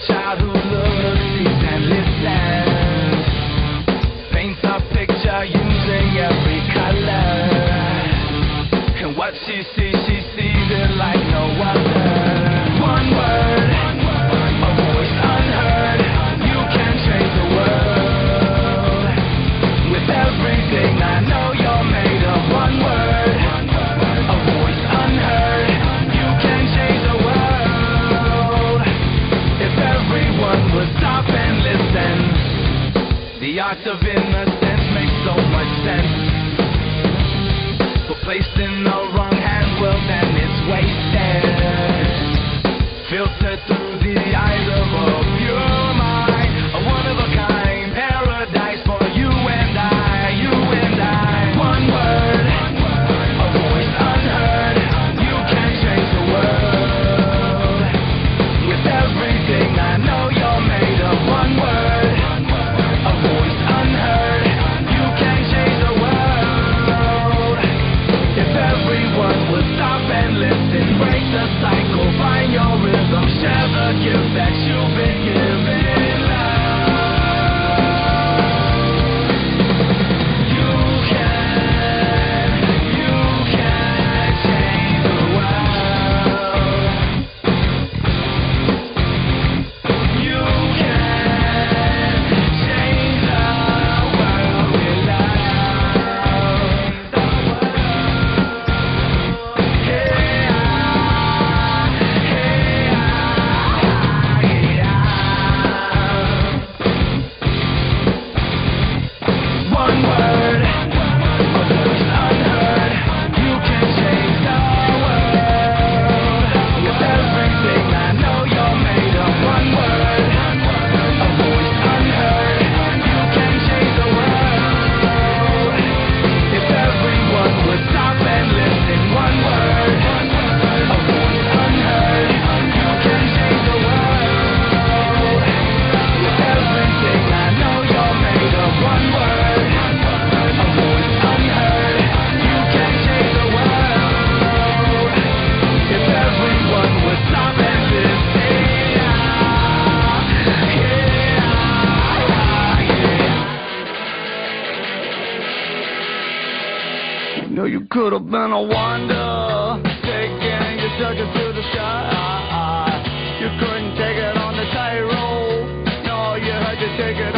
child who looks, sees and listens, paints a picture using every color, and what she sees it like no other. One word, a voice unheard, you can change the world. With everything I know you're made of. One word, a voice unheard, you can change the world. If everyone would stop and listen, the art of innocence makes so much sense. But placed in the wrong hands, well then it's wasted. Filtered through the eyes of a pure mind, a one-of-a-kind paradise for you and I, you and I. One word, a voice unheard, you can change the world. With everything I know you're made of. One word, a voice unheard, you can change the world. If everyone would stop and listen, break the cycle, find your rhythm, share the gift that you've been given. You can change the world. You can change the world with love. One word, a voice unheard, you can change the world. With everything I know you're made of. One word, a voice unheard, you can change the world. If everyone would stop and listen. One word, a voice unheard, you can change the world. With everything I know you're made of. One word, a voice unheard, you can change the world. If everyone would stop and listen. You know you could have been a wonder, taking your circus to the sky. You couldn't take it on the tightrope, no, you had to take it